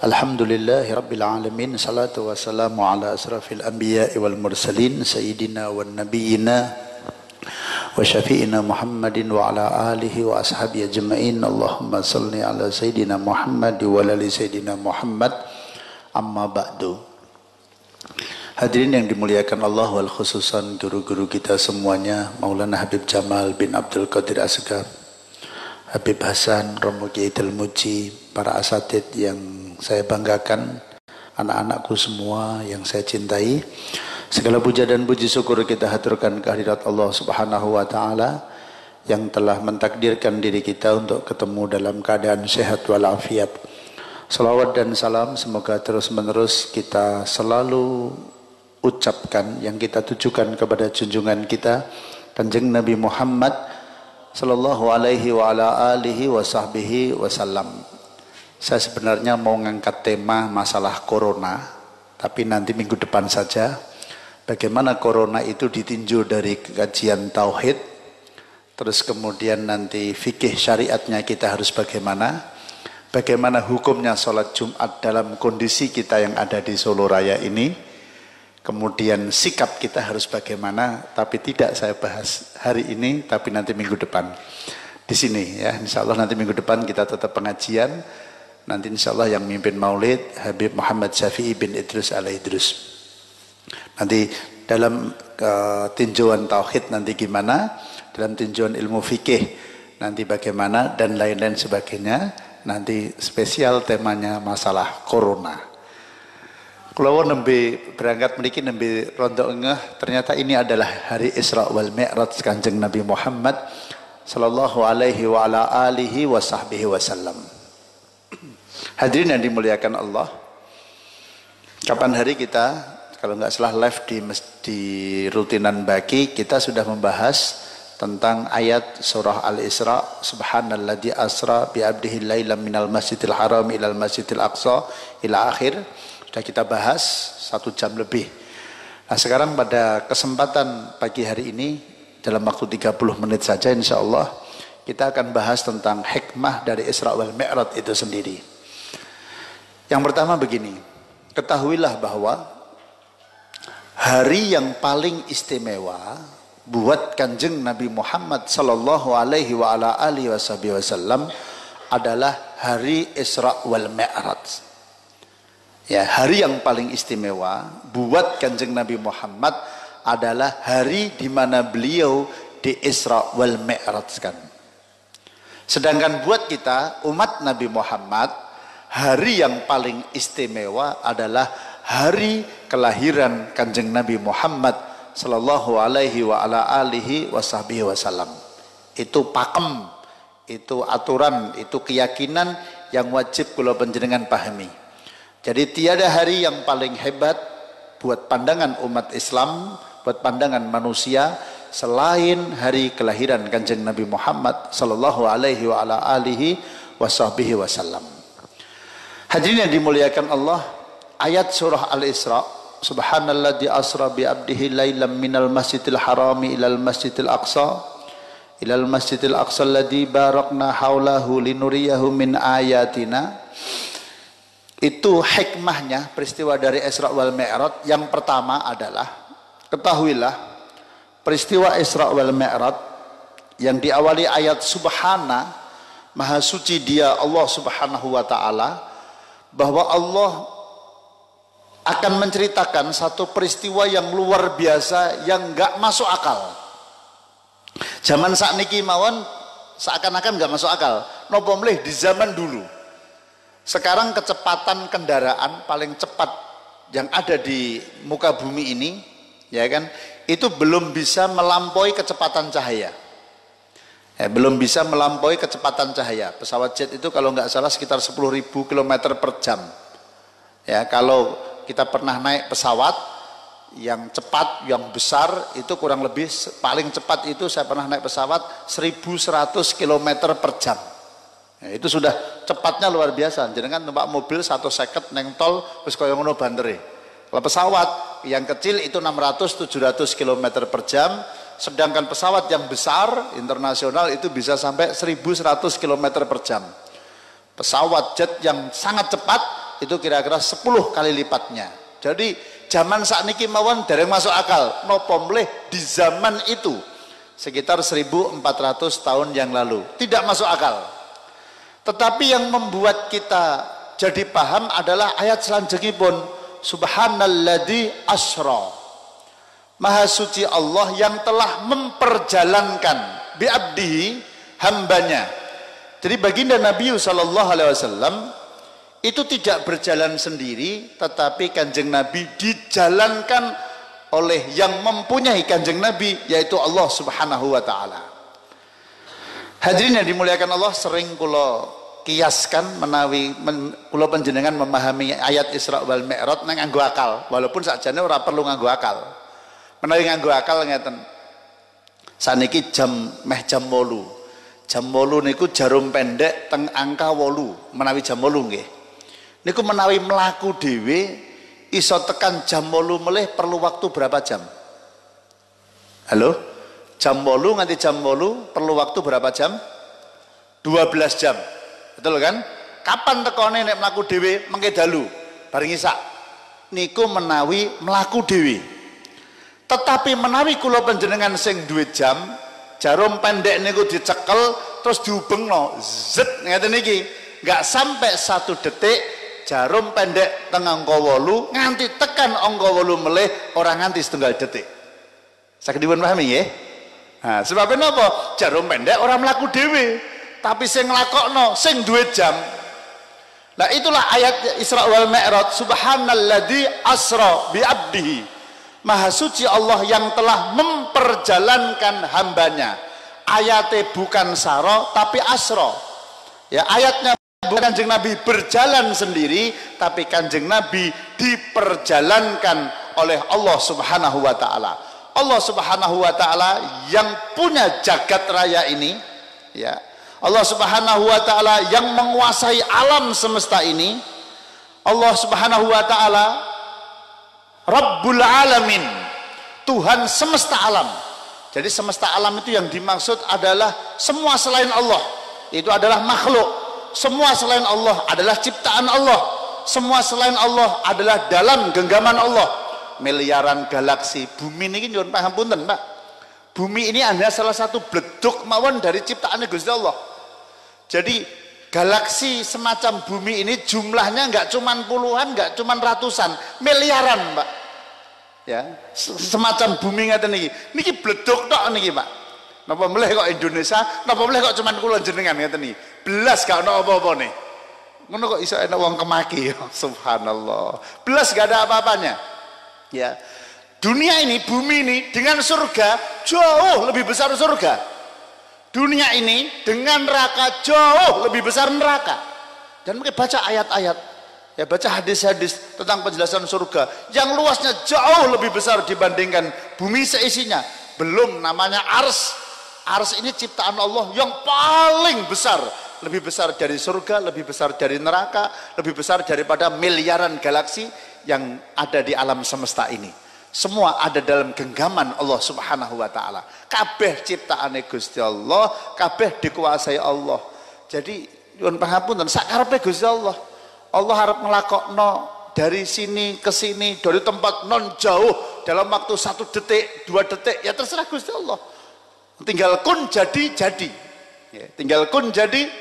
Alhamdulillahi Rabbil Alamin. Salatu wassalamu ala asrafil anbiya wal mursalin Sayyidina wa nabiyina wa syafi'ina Muhammadin wa ala alihi wa ashabi ajma'in. Allahumma salli ala Sayyidina Muhammad wa ala Sayyidina Muhammad. Amma ba'du. Hadirin yang dimuliakan Allah, wal khususan guru-guru kita semuanya, Maulana Habib Jamal bin Abdul Qadir Asghar, Habib Hasan, Romo Kiai Telmuji, para asatid yang saya banggakan, anak-anakku semua yang saya cintai. Segala puja dan puji syukur kita haturkan kehadirat Allah Subhanahu wa taala yang telah mentakdirkan diri kita untuk ketemu dalam keadaan sehat walafiat. Salawat dan salam semoga terus-menerus kita selalu ucapkan, yang kita tujukan kepada junjungan kita Kanjeng Nabi Muhammad sallallahu alaihi wa ala alihi wa sahbihi wasallam. Saya sebenarnya mau ngangkat tema masalah corona, tapi nanti minggu depan saja. Bagaimana corona itu ditinjau dari kajian tauhid, terus kemudian nanti fikih syariatnya kita harus bagaimana, bagaimana hukumnya sholat Jumat dalam kondisi kita yang ada di Solo Raya ini, kemudian sikap kita harus bagaimana, tapi tidak saya bahas hari ini, tapi nanti minggu depan di sini ya. Insya Allah nanti minggu depan kita tetap pengajian. Nanti insya Allah yang mimpin maulid Habib Muhammad Syafi'i bin Idrus al-Idrus. Nanti dalam tinjauan tauhid nanti gimana, dalam tinjauan ilmu fikih nanti bagaimana, dan lain-lain sebagainya. Nanti spesial temanya masalah corona. Kalau nembe berangkat memiliki nembe rondo ngeh, ternyata ini adalah hari Isra wal Mi'raj Kanjeng Nabi Muhammad sallallahu alaihi wa ala alihi wa sahbihi wasallam. Hadirin yang dimuliakan Allah, kapan hari kita, kalau nggak salah live di rutinan baki, kita sudah membahas tentang ayat surah Al-Isra, subhanalladzi asra bi abdihi lailam minal masjidil haram ilal masjidil aqsa ila akhir. Sudah kita bahas 1 jam lebih. Nah sekarang pada kesempatan pagi hari ini, dalam waktu 30 menit saja insya Allah, kita akan bahas tentang hikmah dari Isra wal Mi'raj itu sendiri. Yang pertama begini, ketahuilah bahwa hari yang paling istimewa buat Kanjeng Nabi Muhammad sallallahu alaihi wa ala alihi wasallam adalah hari Isra wal Mi'raj. Ya, hari yang paling istimewa buat Kanjeng Nabi Muhammad adalah hari di mana beliau di Isra wal Mi'rajkan. Sedangkan buat kita umat Nabi Muhammad, hari yang paling istimewa adalah hari kelahiran Kanjeng Nabi Muhammad sallallahu alaihi wa ala alihi wasahbihi wasallam. Itu pakem, itu aturan, itu keyakinan yang wajib kula panjenengan pahami. Jadi tiada hari yang paling hebat buat pandangan umat Islam, buat pandangan manusia selain hari kelahiran Kanjeng Nabi Muhammad sallallahu alaihi wa ala alihi wasahbihi wasallam. Hadirin yang dimuliakan Allah, ayat surah Al-Isra, subhanalladzi asra bi abdihi lailam minal masjidil harami ilal masjidil aqsa alladzi barakna haulahu linuriyahu min ayatina. Itu hikmahnya peristiwa dari Isra wal Mi'raj. Yang pertama adalah, ketahuilah peristiwa Isra wal Mi'raj yang diawali ayat subhana, maha suci dia Allah subhanahu wa ta'ala, bahwa Allah akan menceritakan satu peristiwa yang luar biasa yang gak masuk akal. Zaman sakniki mawon seakan-akan gak masuk akal. Nopo mlih di zaman dulu. Sekarang kecepatan kendaraan paling cepat yang ada di muka bumi ini, ya kan, itu belum bisa melampaui kecepatan cahaya. Belum bisa melampaui kecepatan cahaya. Pesawat jet itu kalau nggak salah sekitar 10.000 km per jam. Ya, kalau kita pernah naik pesawat yang cepat, yang besar, itu kurang lebih paling cepat itu saya pernah naik pesawat 1.100 km per jam. Ya, itu sudah cepatnya luar biasa. Jangan numpak mobil 1 second neng tol wis kaya ngono bandere. Kalau pesawat yang kecil itu 600-700 km per jam, sedangkan pesawat yang besar internasional itu bisa sampai 1.100 km per jam. Pesawat jet yang sangat cepat itu kira-kira 10 kali lipatnya. Jadi zaman sakniki mawon dereng masuk akal napa mleh di zaman itu sekitar 1400 tahun yang lalu tidak masuk akal. Tetapi yang membuat kita jadi paham adalah ayat selanjutnya, subhanalladzi asra, maha suci Allah yang telah memperjalankan bi'abdihi, hambanya. Jadi baginda Nabi sallallahu alaihi wasallam itu tidak berjalan sendiri, tetapi kanjeng Nabi dijalankan oleh yang mempunyai kanjeng Nabi, yaitu Allah subhanahu wa ta'ala. Hadirin yang dimuliakan Allah, sering kula kiaskan menawi kula panjenengan memahami ayat Isra wal Mi'raj nang nganggo akal, walaupun sakjane ora perlu nganggo akal. Menawi nganggo akal ngeten, saniki jam 8. Jam 8 niku jarum pendek teng angka 8, menawi jam 8 nggih. Niku menawi melaku dhewe iso tekan jam 8 melih perlu waktu berapa jam? Halo? Jam 8 nganti jam 8 perlu waktu berapa jam? 12 jam. Betul kan? Kapan tekone nek melaku dhewe mengke dalu bareng isak? Niku menawi melaku dhewe. Tetapi menawi kula panjenengan sing duwe jam, jarum pendek niku dicekel terus diubengno, zet ngeten iki. Enggak sampai 1 detik jarum pendek teng angka 8 nganti tekan angka 8 melih ora nganti 1 detik. Saged dipun pahami nggih? Nah, sebab napa? Jarum pendek ora mlaku dhewe, tapi sing nglakokno sing duwe jam. Nah, itulah ayat Isra wal Mi'raj, subhanalladzi asra bi 'abdihi. Maha suci Allah yang telah memperjalankan hambanya. Ayatnya bukan saro tapi asra. Ya, ayatnya bukan kanjeng Nabi berjalan sendiri, tapi kanjeng Nabi diperjalankan oleh Allah subhanahu wa ta'ala. Allah subhanahu wa ta'ala yang punya jagat raya ini, ya, Allah subhanahu wa ta'ala yang menguasai alam semesta ini, Allah subhanahu wa ta'ala Rabbul Alamin, Tuhan semesta alam. Jadi semesta alam itu yang dimaksud adalah semua selain Allah itu adalah makhluk. Semua selain Allah adalah ciptaan Allah. Semua selain Allah adalah dalam genggaman Allah. Miliaran galaksi bumi ini nyuwun pangapunten, Pak. Bumi ini adalah salah satu bleduk mawon dari ciptaan Gusti Allah. Jadi galaksi semacam bumi ini jumlahnya enggak cuman puluhan, enggak cuman ratusan, miliaran, Pak. Ya, semacam bumi ngaten niki. Niki bleduk tok niki, Pak. Napa meleh kok Indonesia, napa meleh kok cuman kula jenengan ngeten niki. Belas gak ono apa-apane. Ngono kok iso enak wong kemaki. Subhanallah. Belas gak ada apa-apanya. Ya. Dunia ini, bumi ini dengan surga jauh lebih besar surga. Dunia ini dengan neraka jauh lebih besar neraka. Dan mungkin baca ayat-ayat, ya baca hadis-hadis tentang penjelasan surga yang luasnya jauh lebih besar dibandingkan bumi seisinya. Belum namanya ars. Ars ini ciptaan Allah yang paling besar, lebih besar dari surga, lebih besar dari neraka, lebih besar daripada miliaran galaksi yang ada di alam semesta ini. Semua ada dalam genggaman Allah subhanahu wa ta'ala. Kabeh ciptaane Gusti Allah, kabeh dikuasai Allah. Jadi nyuwun pangapunten, sakarepe Gusti Allah. Allah harap nglakokno dari sini ke sini, dari tempat non jauh dalam waktu 1 detik, 2 detik, ya terserah Gusti Allah. Tinggal kun jadi, ya, tinggal kun jadi.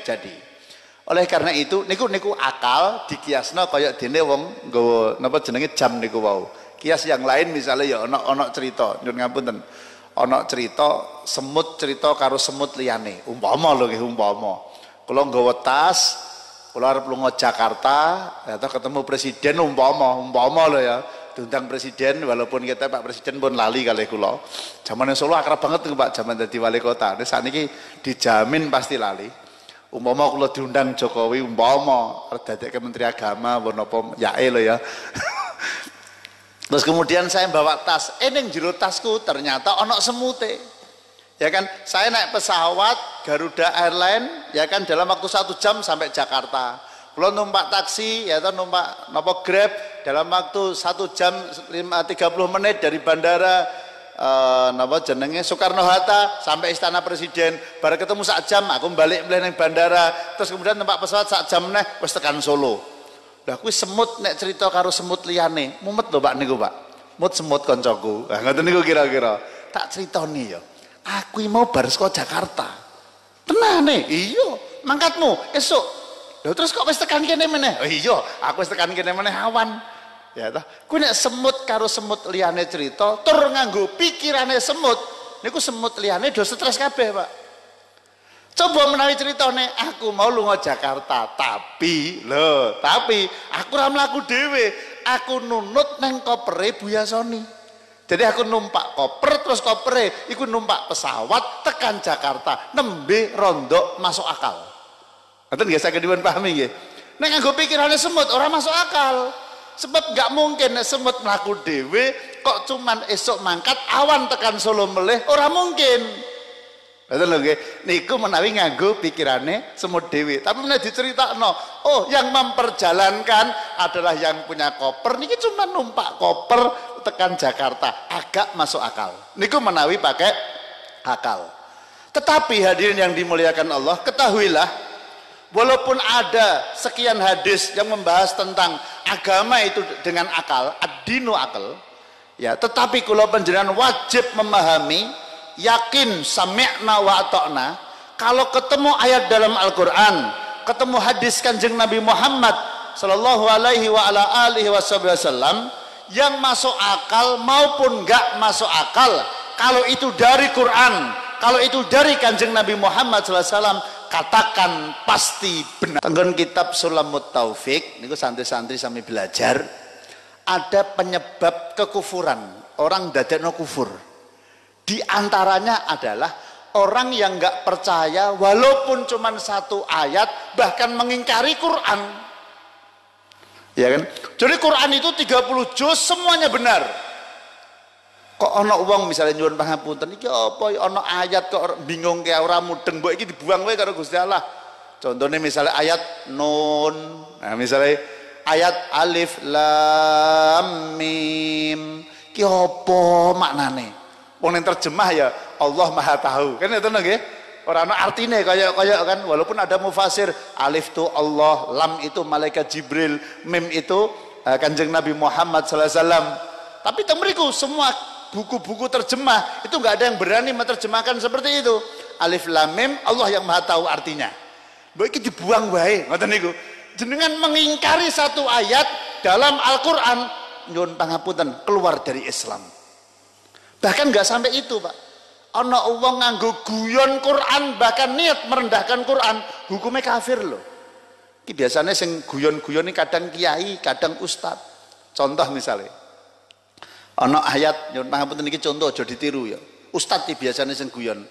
Oleh karena itu niku akal dikiasno kaya dene wong nggawa napa jenenge jam niku wau. Kias yang lain misalnya ya ana cerita, nyuwun ngapunten. Ana cerita semut cerita karo semut liyane. Umpama lho nggih umpama. Kula nggawa tas, kula arep lunga Jakarta, atau ketemu presiden umpama lho ya. Diundang presiden, walaupun kita Pak Presiden pun lali kali kula. Zaman Solo akrab banget tuh Pak, zaman dadi wali kota. Nek sakniki dijamin pasti lali. Umpama kula diundang Jokowi, umpama dadekke Menteri Agama napa yae lho ya. Terus kemudian saya bawa tas, ning jero tasku ternyata ana semute. Ya kan, saya naik pesawat Garuda Airline, ya kan dalam waktu 1 jam sampai Jakarta. Kalau numpak taksi, ya numpak napa Grab dalam waktu 1 jam 30 menit dari bandara napa jenenge Soekarno-Hatta sampai Istana Presiden. Baru ketemu 1 jam, aku balik nang bandara. Terus kemudian numpak pesawat 1 jam neh wis tekan Solo. Lah kuwi semut nek cerita karo semut liyane, mumet lho Pak niku Pak. Mut semut koncoku. Lah ngoten niku kira-kira. Tak critani ya. Aku iki mau bar saka Jakarta. Tenane? Iya, mangkatmu esuk. Lha terus kok wis tekan kene meneh? Oh iya, aku wis tekan kene meneh awan. Ya toh. Kuwi nek semut karo semut liyane cerita, tur nganggo pikirane semut, niku semut liyane do stres kabeh, Pak. Coba menawi ceritane aku mau lunga Jakarta, tapi aku ora mlaku dhewe, aku nunut nang kopere Buya Soni. Jadi aku numpak koper, terus kopere iku numpak pesawat tekan Jakarta, nembe rondo masuk akal. Ngoten nggih saged dipun pahami nggih. Nek nganggo pikirane semut ora masuk akal. Sebab nggak mungkin nek semut mlaku dhewe kok cuman esok mangkat awan tekan Solo meleh, ora mungkin. Betul lho nggih. Niku menawi nganggo pikirane semut dewi. Tapi menawi diceritakno, oh yang memperjalankan adalah yang punya koper. Niki cuma numpak koper tekan Jakarta, agak masuk akal. Niku menawi pakai akal. Tetapi hadirin yang dimuliakan Allah, ketahuilah walaupun ada sekian hadis yang membahas tentang agama itu dengan akal, ad-dinu akal, ya, tetapi kula panjenengan wajib memahami, yakin sami'na wa ata'na. Kalau ketemu ayat dalam Al-Quran, ketemu hadis kanjeng Nabi Muhammad sallallahu alaihi wa ala alihi wasallam yang masuk akal maupun enggak masuk akal, kalau itu dari Quran, kalau itu dari kanjeng Nabi Muhammad sallallahu alaihi wasallam, katakan pasti benar. Tenggon kitab Sulamut Taufik niku santri-santri sami belajar, ada penyebab kekufuran, orang dadekno kufur. Di antaranya adalah orang yang nggak percaya walaupun cuma satu ayat, bahkan mengingkari Quran. Ya kan? Jadi Quran itu 30 juz semuanya benar. Kok ono wong misalnya nyuwun pangapunten iki apa ono ayat kok bingung kayak ora mudeng, mbok iki dibuang wae karo Gusti Allah. Contohnya misalnya ayat nun, nah misalnya ayat alif lam mim, ki apa maknane? Wong yang terjemah ya Allah Maha Tahu. Kan itu nggih. Ora ana artine kaya kan, walaupun ada mufasir alif itu Allah, lam itu malaikat Jibril, mim itu Kanjeng Nabi Muhammad sallallahu alaihi wasallam. Tapi temriku semua buku-buku terjemah itu enggak ada yang berani menerjemahkan seperti itu. Alif lam mim Allah yang Maha Tahu artinya. Mbok iki dibuang wae, ngoten niku. Jenengan mengingkari satu ayat dalam Al-Qur'an, nyuwun pangapunten, keluar dari Islam. Bahkan nggak sampai itu Pak, ono wong nganggo guyon Quran, bahkan niat merendahkan Quran, hukumnya kafir loh. Ini biasanya sing guyon-guyon ini kadang kiai, kadang ustad. Contoh misalnya ono ayat, nyuwun pangapunten niki contoh aja ditiru ya. Ustad iki biasanya sing guyon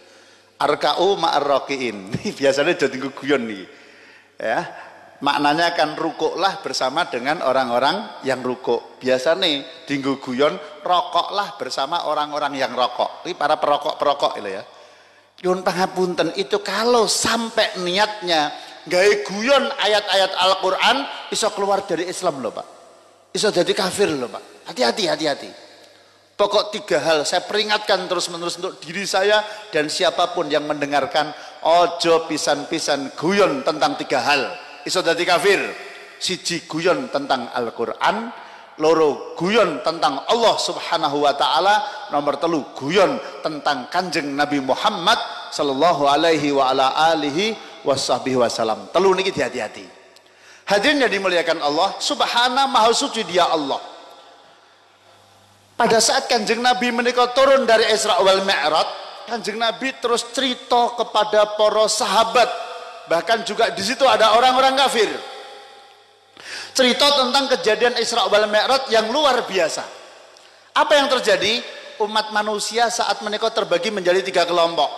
arka'u ma'ar raqiin. Biasanya aja dienggo guyon nih. Ya. Maknanya kan rukuklah bersama dengan orang-orang yang rukuk. Biasanya dinggo guyon rokoklah bersama orang-orang yang rokok. Ini para perokok-perokok itu ya. Nyuwun pangapunten, itu kalau sampai niatnya gawe guyon ayat-ayat Al-Qur'an, iso keluar dari Islam loh Pak. Iso jadi kafir loh Pak. Hati-hati. Pokok 3 hal saya peringatkan terus-menerus untuk diri saya dan siapapun yang mendengarkan, ojo pisan-pisan guyon tentang 3 hal. Iso dadi kafir. Siji guyon tentang Al-Quran, loro guyon tentang Allah subhanahu wa ta'ala, nomor 3 guyon tentang kanjeng Nabi Muhammad sallallahu alaihi wa ala alihi wasahbihi wasallam. 3 niki hati-hati. Hadirin yang dimuliakan Allah, subhana maha suci dia Allah. Pada saat kanjeng Nabi menika turun dari Isra wal Mi'raj, kanjeng Nabi terus cerita kepada para sahabat. Bahkan juga di situ ada orang-orang kafir. Cerita tentang kejadian Isra wal Mi'raj yang luar biasa. Apa yang terjadi? Umat manusia saat menika terbagi menjadi 3 kelompok.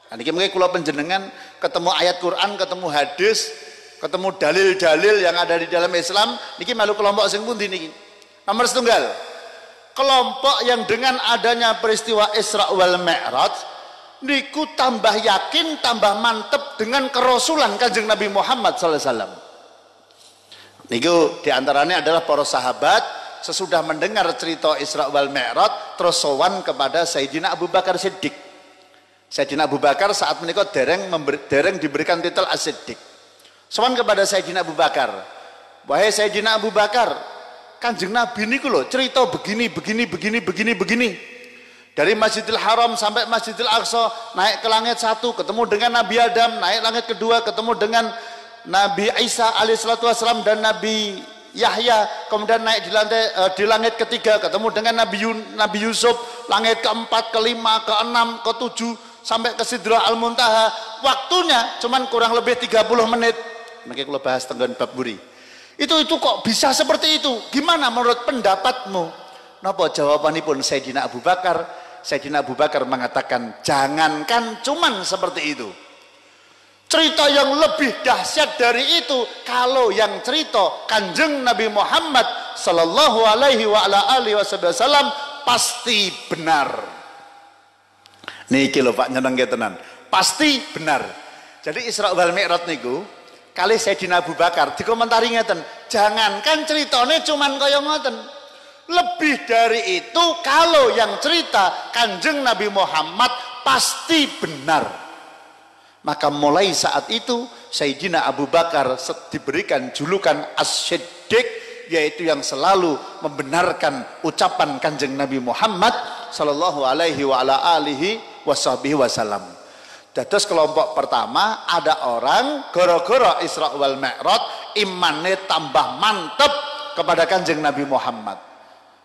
Nah, niki mungkin kula panjenengan ketemu ayat Quran, ketemu hadis, ketemu dalil-dalil yang ada di dalam Islam, niki melu kelompok sing pundi niki? Nomor 1, kelompok yang dengan adanya peristiwa Isra wal Mi'raj niku tambah yakin, tambah mantep dengan kerasulan kanjeng Nabi Muhammad sallallahu alaihi wasallam. Niku diantaranya adalah para sahabat sesudah mendengar cerita Isra wal Mi'raj terus sowan kepada Sayyidina Abu Bakar Siddiq. Sayyidina Abu Bakar saat menika dereng diberikan titel As-Siddiq. Sowan kepada Sayyidina Abu Bakar, Wahai Sayyidina Abu Bakar, Kanjeng Nabi niku lho cerita begini. Dari Masjidil Haram sampai Masjidil Aqsa, naik ke langit 1 ketemu dengan Nabi Adam, naik langit kedua ketemu dengan Nabi Isa alaihissalatu wassalam dan Nabi Yahya, kemudian naik di langit ketiga ketemu dengan Nabi Yusuf, langit keempat, kelima, keenam, ketujuh sampai ke Sidrah Al-Muntaha. Waktunya cuman kurang lebih 30 menit. Mungkin kalau bahas tenggon bab buri. Itu kok bisa seperti itu? Gimana menurut pendapatmu? Napa jawabanipun Sayyidina Abu Bakar? Sayyidina Abu Bakar mengatakan, jangankan cuman seperti itu. Cerita yang lebih dahsyat dari itu, kalau yang cerita Kanjeng Nabi Muhammad sallallahu alaihi wa ala alihi wasallam pasti benar. Niki lho Pak nyenengke tenan. Pasti benar. Jadi Isra wal Mi'raj niku kali Sayyidina Abu Bakar dikomentari ngeten, jangankan ceritane cuman kaya ngoten. Lebih dari itu, kalau yang cerita Kanjeng Nabi Muhammad pasti benar. Maka mulai saat itu Sayyidina Abu Bakar diberikan julukan As-Siddiq, yaitu yang selalu membenarkan ucapan Kanjeng Nabi Muhammad sallallahu alaihi wa ala alihi wasallam. Dados kelompok pertama, ada orang gara-gara Isra wal Mi'raj imane tambah mantep kepada Kanjeng Nabi Muhammad.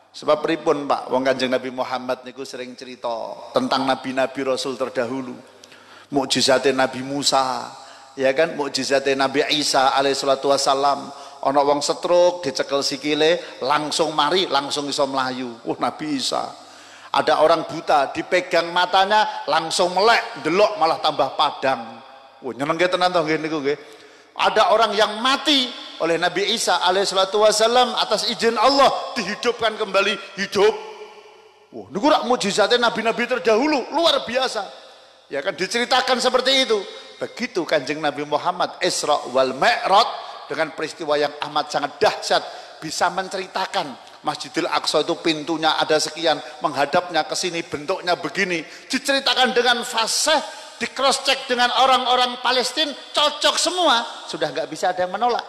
Sebab pripun Pak, wong Kanjeng Nabi Muhammad niku sering cerita tentang nabi-nabi rasul terdahulu. Mukjizate Nabi Musa, ya kan, mukjizate Nabi Isa alaihissalatu wassalam. Ana wong setruk dicekel sikile, langsung mari, langsung iso mlayu. Nabi Isa. Ada orang buta dipegang matanya, langsung melek, delok malah tambah padang. Nyenengke tenan to nggih niku nggih. Ada orang yang mati oleh Nabi Isa alaihissalatu wassalam atas izin Allah dihidupkan kembali hidup. Niku rak mukjizatnya nabi-nabi terdahulu, luar biasa. Ya kan, diceritakan seperti itu. Begitu Kanjeng Nabi Muhammad Isra wal Mi'raj dengan peristiwa yang amat sangat dahsyat, bisa menceritakan Masjidil Aqsa itu pintunya ada sekian, menghadapnya ke sini bentuknya begini, diceritakan dengan fasih, di cross check dengan orang-orang Palestina, cocok semua, sudah nggak bisa ada yang menolak,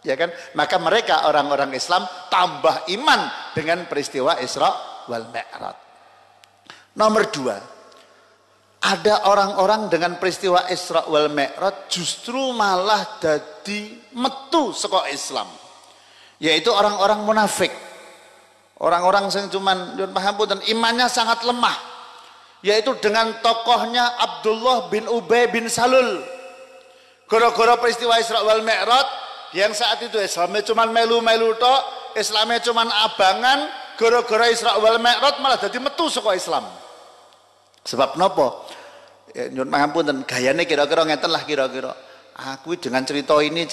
ya kan? Maka mereka orang-orang Islam tambah iman dengan peristiwa Isra wal Mi'raj. Nomor 2, ada orang-orang dengan peristiwa Isra wal Mi'raj justru malah jadi metu saka Islam, yaitu orang-orang munafik, orang-orang yang cuman paham dan imannya sangat lemah, yaitu dengan tokohnya Abdullah bin Ubay bin Salul. Gara-gara peristiwa Isra wal Mi'raj yang saat itu Islamnya cuma melu-melu tok, Islamnya cuma abangan, gara-gara Isra wal Mi'raj malah jadi metu saka Islam. Sebab nopo? Nyun pangapunten, gayane kira-kira ngeten lah, kira-kira aku dengan cerita ini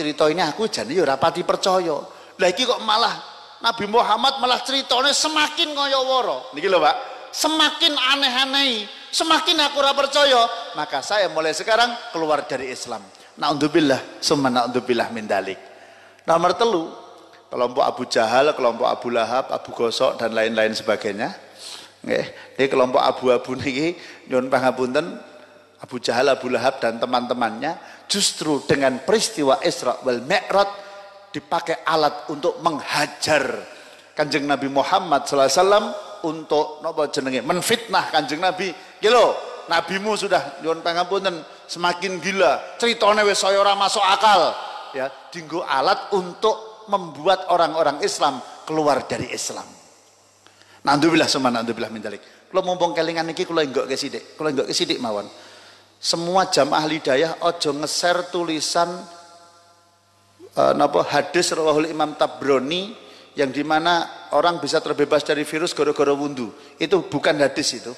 aku jane ya ora pati percaya. Lah iki kok malah Nabi Muhammad malah ceritanya semakin kaya wara. Niki lho Pak, semakin aneh-aneh, semakin aku ora percaya. Maka saya mulai sekarang keluar dari Islam. Na'udzubillah, summa na'udzubillah min dalik. Nomor 3, kelompok Abu Jahal, kelompok Abu Lahab, Abu Gosok dan lain-lain sebagainya. Nggih, iki kelompok abu-abu niki nyuwun pangapunten, Abu Jahal, Abu Lahab dan teman-temannya justru dengan peristiwa Isra wal Mi'raj dipakai alat untuk menghajar Kanjeng Nabi Muhammad sallallahu alaihi wasallam, untuk napa jenenge menfitnah Kanjeng Nabi. Gilo, nabimu sudah nyuwun pangapunten semakin gila, ceritane wis saya ora masuk akal, ya, dinggo alat untuk membuat orang-orang Islam keluar dari Islam. Na'udzubillah summa na'udzubillah min dzalik. Kula mumpung kelingan iki kula enggokke sithik mawon. Semua jamaah hidayah ojo nge-share tulisan hadis rawahul Imam Tabrani yang dimana orang bisa terbebas dari virus gara-gara wudhu. Itu bukan hadis itu.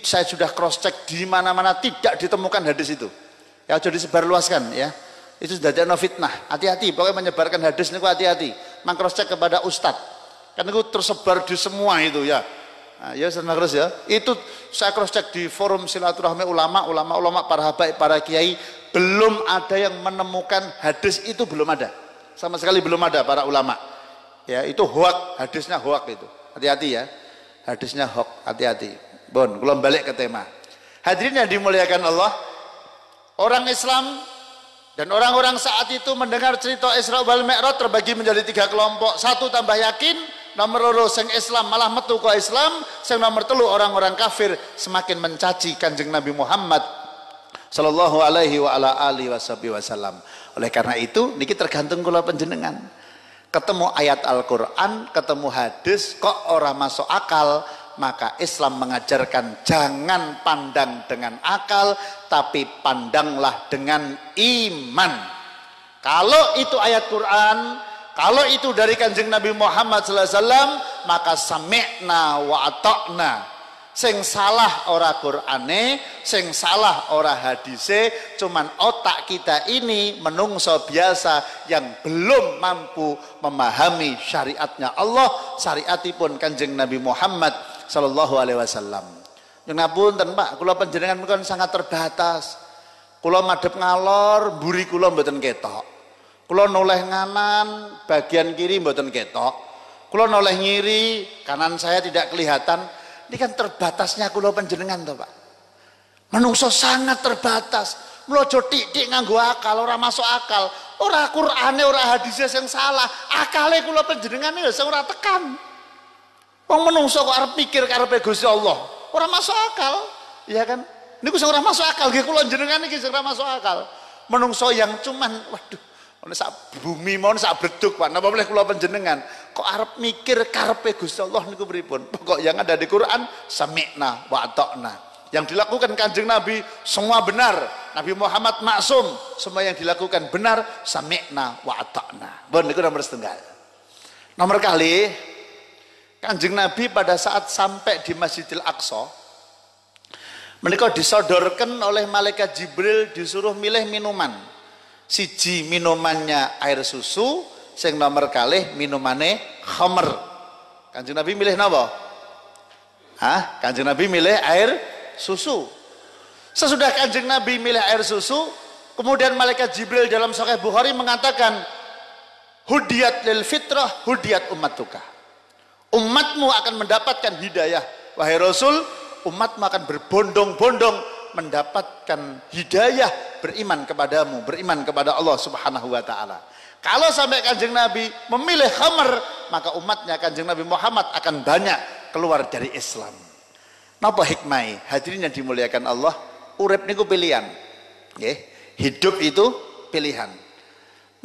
Saya sudah cross check di mana-mana tidak ditemukan hadis itu. Ya sudah disebarluaskan ya. Itu sudah ada fitnah. Hati-hati, pokoknya menyebarkan hadis niku hati-hati. Mang cross check kepada ustadz. Kan itu tersebar di semua itu ya. Nah, ya terus ya. Itu saya cross check di forum silaturahmi ulama, para habaib, para kiai, belum ada yang menemukan hadis itu, belum ada. Sama sekali belum ada para ulama. Ya, itu hoak, hadisnya hoak itu. Hati-hati ya. Hadisnya hoak, hati-hati. Bon, kula balik ke tema. Hadirin yang dimuliakan Allah, orang Islam Dan orang-orang saat itu mendengar cerita Isra wal Mi'raj terbagi menjadi 3 kelompok. Satu tambah yakin, nomor loro sing Islam malah metu ke Islam, sing nomor telu orang-orang kafir semakin mencaci Kanjeng Nabi Muhammad sallallahu alaihi wa ala alihi wasallam. Oleh karena itu niki tergantung kula panjenengan. Ketemu ayat Al-Qur'an, ketemu hadis kok ora masuk akal, maka Islam mengajarkan jangan pandang dengan akal, tapi pandanglah dengan iman. Kalau itu ayat Quran, kalau itu dari Kanjeng Nabi Muhammad SAW, maka sami'na wa ata'na. Sing salah ora Qur'ane, sing salah ora hadise, cuman otak kita ini menungso biasa yang belum mampu memahami syariatnya Allah, syariatipun Kanjeng Nabi Muhammad sallallahu alaihi wasallam. Yang ngapunten Pak, kula panjenengan kan sangat terbatas. Kula madhep ngalor, mburi kula mboten ketok. Kula noleh nganan, bagian kiri mboten ketok. Kula noleh ngiri, kanan saya tidak kelihatan. Ini kan terbatasnya kula panjenengan to, Pak. Menungso sangat terbatas. Mlojo tik-tik nganggo akal, ora masuk akal. Ora Qur'ane, ora hadise sing salah. Akale kula panjenengan ya sing ora tekan. Wong menungso kok arep mikir karepe Gusti Allah, ora masuk akal, ya kan? Niku sing ora masuk akal nggih kula jenengan iki sing ora masuk akal. Menungso yang cuman waduh, ono sak bumi mon sak bleduk Pak, napa boleh kula panjenengan kok arep mikir karepe Gusti Allah niku pripun? Pokok yang ada di Quran sami'na wa ata'na. Yang dilakukan Kanjeng Nabi semua benar. Nabi Muhammad maksum, semua yang dilakukan benar, sami'na wa ata'na. Bon niku nomor setunggal. Nomor kali Kanjeng Nabi pada saat sampai di Masjidil Aqsa, menika disodorkan oleh malaikat Jibril, disuruh milih minuman. Siji minumannya air susu, sing nomor kalih minumane khamr. Kanjeng Nabi milih napa? Kanjeng Nabi milih air susu. Sesudah Kanjeng Nabi milih air susu, kemudian malaikat Jibril dalam Sahih Bukhari mengatakan, hudiyat lil fitrah, hudiyat ummatuka. Umatmu akan mendapatkan hidayah. Wahai Rasul, umatmu akan berbondong-bondong mendapatkan hidayah, beriman kepadamu, beriman kepada Allah Subhanahu wa taala. Kalau sampai Kanjeng Nabi memilih khamr, maka umatnya Kanjeng Nabi Muhammad akan banyak keluar dari Islam. Napa hikmah? Hadirin yang dimuliakan Allah, urip niku pilihan. Nggih, hidup itu pilihan.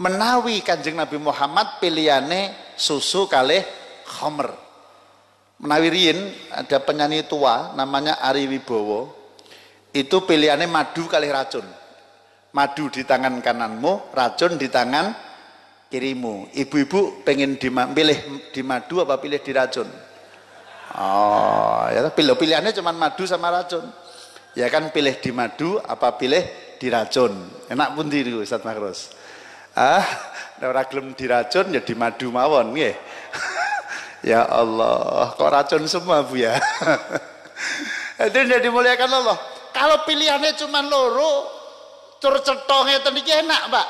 Menawi Kanjeng Nabi Muhammad pilihane susu kalih khamr. Menawi riyin ada penyanyi tua namanya Ari Wibowo, itu pilihannya madu kalih racun. Madu di tangan kananmu, racun di tangan kirimu. Ibu-ibu pengen pilih di madu apa pilih di racun? Oh, ya pilihannya cuma madu sama racun. Ya kan pilih di madu apa pilih di racun? Enak pun diri Ustaz Makros. Ora gelem di racun ya di madu mawon nggih. Ya Allah, kok racun semua Bu ya. Itu udah dimuliakan Allah. Kalau pilihannya cuma loro, cur cetong ngeten iki enak, Pak.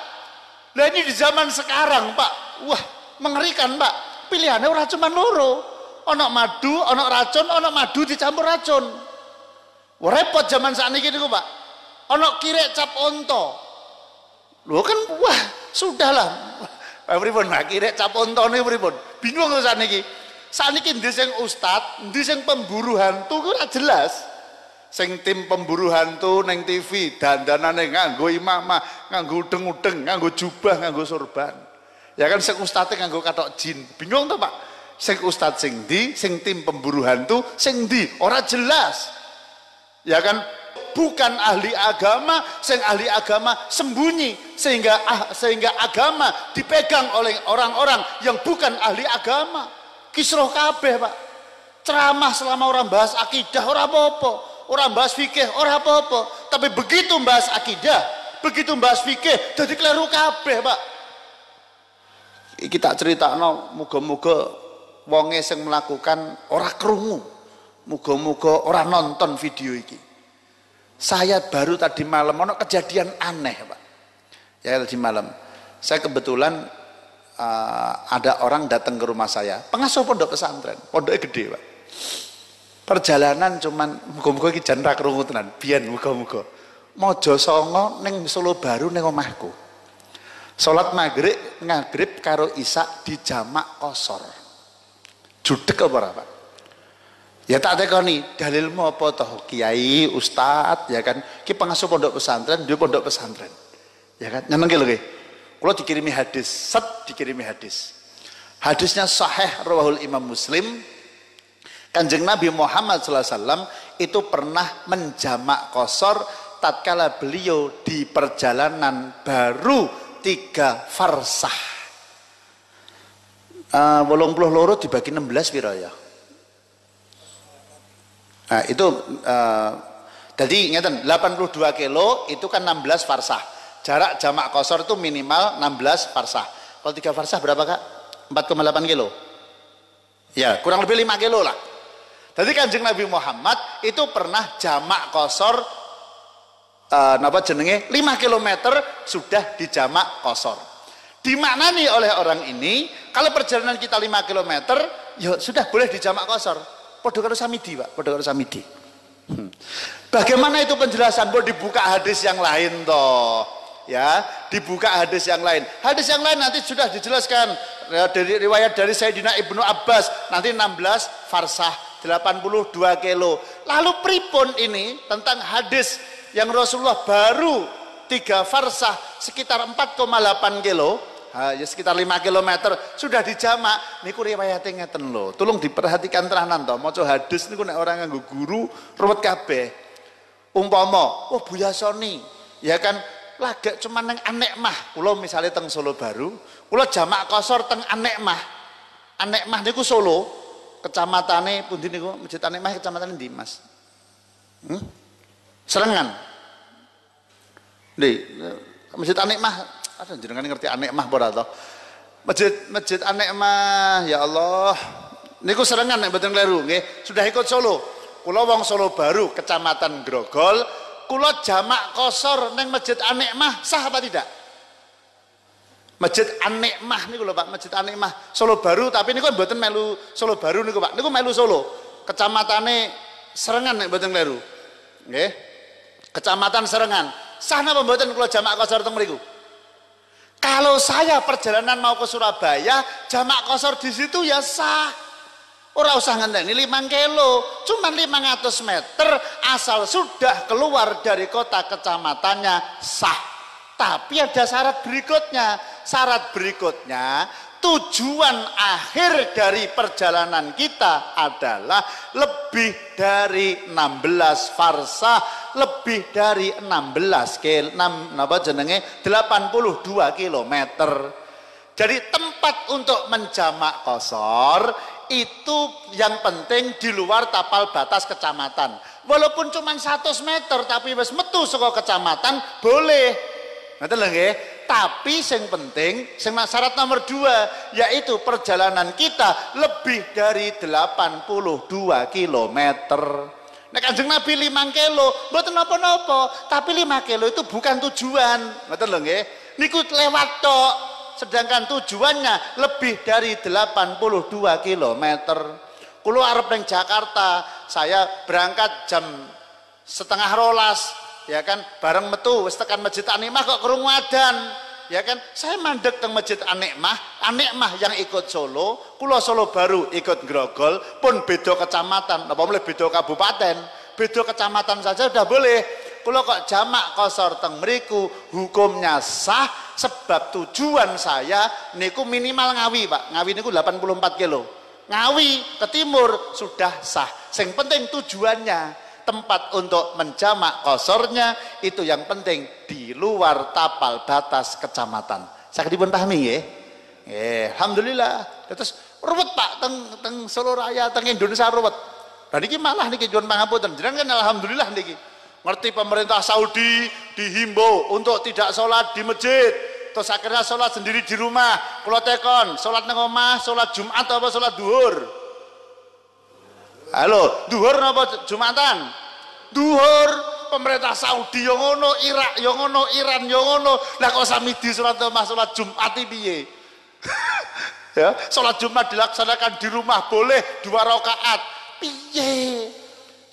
Lah ini di zaman sekarang, Pak. Wah, mengerikan, Pak. Pilihannya ora cuma loro. Ono madu, ono racun, ono madu dicampur racun. Wah, repot zaman sakniki niku, Pak. Ono kirek cap onto. Lho kan wah, sudahlah. Pripun Pak kirek cap ontone pripun? Bingung to sakniki. Sakniki ndi sing ustad, ndi sing pemburu hantu ku ora jelas. Sing tim pemburu hantu neng TV dandanane nganggo imamah, nganggo udeng-udeng, nganggo jubah, nganggo sorban. Ya kan sing ustadé nganggo kathok jin. Bingung to, Pak? Sing ustad sing ndi, sing tim pemburu hantu sing ndi? Ora jelas. Ya kan bukan ahli agama, sing ahli agama sembunyi sehingga agama dipegang oleh orang-orang yang bukan ahli agama. Kisruh kabeh, Pak. Ceramah selama orang bahas akidah ora apa-apa, orang bahas fikih ora apa-apa, tapi begitu bahas akidah, begitu bahas fikih jadi keliru kabeh, Pak. Iki tak critakno muga-muga wonge sing melakukan ora krungu, muga-muga ora nonton video iki. Saya baru tadi malam ono kejadian aneh, Pak. Ya tadi malam saya kebetulan ada orang datang ke rumah saya, pengasuh pondok pesantren, pondoknya gede, Pak. Perjalanan cuman muga-muga iki jan ra krungu tenan, biyen muga-muga. Mojo Songo ning Solo Baru ning omahku. Salat maghrib karo isya di jamak qasar. Judeg apa ora, Pak? Ya tak tekoni, dalilmu apa toh kiai, ustad, ya kan? Ki pengasuh pondok pesantren, dia pondok pesantren. Ya kan? Nyenengke lho nggih. Kula dikirimi hadis, dikirimi hadis. Hadisnya sahih rawahul Imam Muslim. Kanjeng Nabi Muhammad SAW itu pernah menjamak qasar tatkala beliau di perjalanan baru 3 farsah. 82 dibagi 16 piro ya? Nah, itu jadi ngeten 82 kilo itu kan 16 farsah. Jarak jamak qasar itu minimal 16 farsah. Kalau 3 farsah berapa, Kak? 4,8 kilo. Ya, kurang lebih 5 kilo lah. Jadi Kanjeng Nabi Muhammad itu pernah jamak qasar napa jenenge 5 km sudah dijamak qasar. Dimaknani oleh orang ini kalau perjalanan kita 5 km ya sudah boleh dijamak qasar. Padha karo samidi, Pak, padha karo samidi. Bagaimana itu penjelasan? Boleh dibuka hadis yang lain toh. Ya, dibuka hadis yang lain. Hadis yang lain nanti sudah dijelaskan dari riwayat dari Sayyidina Ibnu Abbas nanti 16 farsah 82 kilo. Lalu pripun ini tentang hadis yang Rasulullah baru 3 farsah sekitar 4,8 kilo, ya sekitar 5 km sudah dijamak. Niku riwayate ngeten lho. Tolong diperhatikan tenanan to. Maca hadis niku nek orang nganggo guru ruwet kabeh. Umpama, oh Buya Soni, ya kan lagek cuman nang Anekmah. Kula misale teng Solo Baru, kula jamak qasar teng Anekmah. Anekmah niku Solo, kecamatane pundi niku? Masjid Anekmah kecamatan ndi, Mas? Serengan. Nih, Masjid Anekmah, ada jenengan ngerti Anekmah ora to? Masjid Anekmah, ya Allah. Niku Serengan nek mboten kleru nggih. Sudah ikut Solo. Kula wong Solo Baru, Kecamatan Grogol, kula jamak qasar nang Masjid Anekmah sah apa tidak? Masjid Anekmah niku lho Pak, Masjid Anekmah Solo Baru, tapi niku mboten melu Solo Baru niku Pak. Niku melu Solo. Kecamatane Serengan nek mboten kleru. Nggih. Kecamatan Serengan. Sah napa mboten kula jamak qasar teng mriku? Kalau saya perjalanan mau ke Surabaya, jamak qasar di situ ya sah. Ora usah ngenteni 5 kilo, cuman 500 meter asal sudah keluar dari kota kecamatannya sah. Tapi ada syarat berikutnya. Syarat berikutnya, tujuan akhir dari perjalanan kita adalah lebih dari 16 farsah, lebih dari 82 kilometer. Jadi tempat untuk menjamak qasar itu yang penting di luar tapal batas kecamatan. Walaupun cuma 100 meter tapi wis metu saka kecamatan boleh. Ngoten lho nggih. Tapi yang penting syarat nomor 2 yaitu perjalanan kita lebih dari 82 kilometer. Nek Kanjeng Nabi 5 kilo mboten napa-napa, tapi 5 kilo itu bukan tujuan. Ngoten lho nggih. Niku lewat tok. Sedangkan tujuannya lebih dari 82 kilometer. Kulo arep ning Jakarta, saya berangkat jam 11:30, ya kan, bareng metu wis tekan Masjid Anekmah kok krungu adzan, ya kan. Saya mandek teng Masjid Anekmah yang ikut Solo, kulo Solo Baru ikut Grogol, pun beda kecamatan, apa boleh beda kabupaten, beda kecamatan saja udah boleh. Kulo kok jamak qasar teng mriku hukumnya sah sebab tujuan saya niku minimal Ngawi, Pak. Ngawi niku 84 kilo. Ngawi ke timur sudah sah. Sing penting tujuannya, tempat untuk menjamak qasarnya itu yang penting di luar tapal batas kecamatan. Saged dipun pahami nggih? Alhamdulillah. Terus ruwet Pak teng Solo Raya, teng Indonesia ruwet. Dan niki malah niki nyuwun pangapunten. Jenengan kan alhamdulillah niki. Ngerti pemerintah Saudi dihimbau untuk tidak sholat di masjid, terus akhirnya sholat sendiri di rumah. Kula tekon, sholat nang omah, sholat Jumat apa sholat duhur? Halo, duhur apa Jumatan? Duhur. Pemerintah Saudi yang ngono, Irak yang ngono, Iran yang ngono. Lah kok samidi sholat omah, sholat Jumat iki piye? Ya, sholat Jumat dilaksanakan di rumah boleh 2 rakaat. Piye?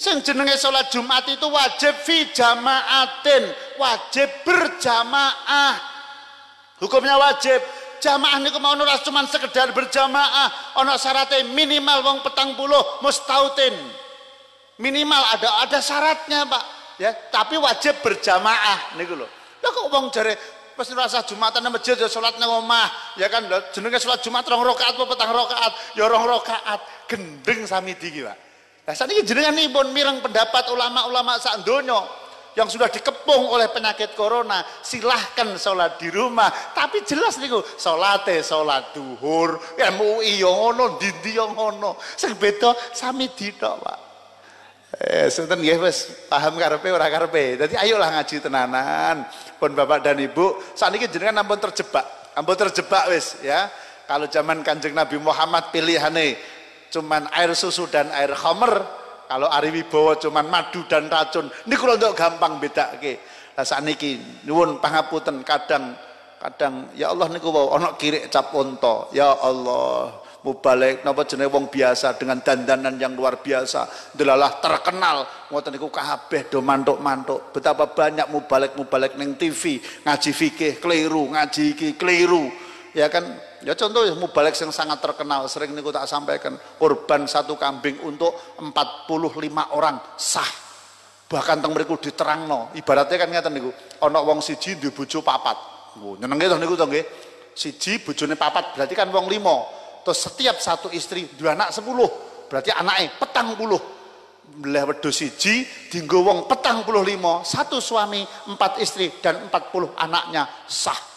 Sing jenenge sholat Jumat itu wajib fi jamaatin, wajib berjamaah. Hukumnya wajib. Jamaah niku mau ora cuman sekedar berjamaah, ana syaratnya minimal wong 40 mustautin. Minimal ada syaratnya, Pak. Ya, tapi wajib berjamaah niku lho. Lah kok wong jare pas rasa Jumatan nang masjid ya salat nang omah, ya kan lho jenenge salat Jumat 2 rakaat apa 4 rakaat, ya 2 rakaat. Gendeng samidi iki, Pak. Lah saniki jenenganipun mireng pendapat ulama-ulama sak donya yang sudah dikepung oleh penyakit corona, silahkan sholat di rumah. Tapi jelas niku sholate sholat duhur, MUI yang ngono, dindi yang ngono. Sing beda sami dithok, Pak. Sinten nggih wis paham karepe ora karepe. Dadi ayolah ngaji tenanan. Pun Bapak dan Ibu, sakniki jenengan ampun terjebak wis ya. Kalau zaman Kanjeng Nabi Muhammad pilihane cuman air susu dan air khamr. Kalau Ari Wibowo cuman madu dan racun, niku untuk gampang bedake. Lah sakniki nuwun pangapunten kadang ya Allah niku wau ana kirik cap unta. Ya Allah, mubalek napa jenenge wong biasa dengan dandanan yang luar biasa, delalah terkenal ngoten niku kabeh do mantuk-mantuk. Betapa banyak mubalek ning TV, ngaji fikih keliru, ngaji iki keliru. Ya kan, ya contoh mubalek yang sangat terkenal sering niku tak sampaikan, kurban 1 kambing untuk 45 orang sah. Bahkan teng mriku diterangno, ibaratnya kan ngeten niku, ana wong siji duwe bojo 4. Oh, nyenenge to niku to nggih. Siji bojone 4 berarti kan wong 5. Terus setiap satu istri dua anak 10. Berarti anake 40. Belah wedhus siji dienggo wong 45, 1 suami, 4 istri dan 40 anaknya sah.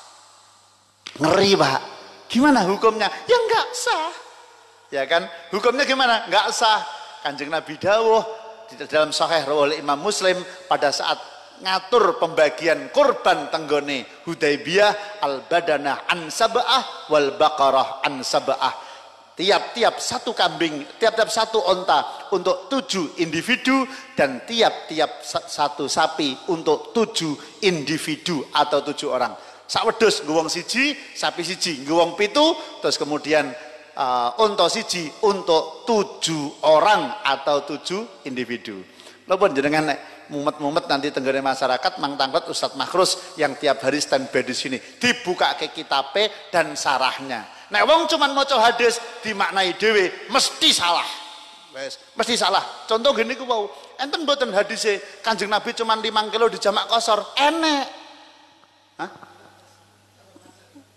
Ngeri, Pak. Gimana hukumnya? Ya enggak sah. Ya kan? Hukumnya gimana? Enggak sah. Kanjeng Nabi dawuh di dalam Sahih riwayat Imam Muslim pada saat ngatur pembagian kurban tenggone Hudaibiyah, al badanah an sab'ah wal baqarah an sab'ah. Tiap-tiap 1 kambing, tiap-tiap 1 onta untuk 7 individu dan tiap-tiap 1 sapi untuk 7 individu atau 7 orang. Sak wedhus nggo wong siji, sapi siji nggo wong 7, terus kemudian unta siji untuk 7 orang atau 7 individu. Lha pun jenengan nek mumet-mumet nanti tenggene masyarakat Mang Tangkot Ustadz Makhrus yang tiap hari standby di sini dibuka ke kitabe dan sarahnya. Nek wong cuman maca hadis dimaknai dhewe mesti salah. Wes, mesti salah. Contoh gini ku wau, enten mboten hadise Kanjeng Nabi cuman 5 kilo di jamak kosor. Enek. Hah?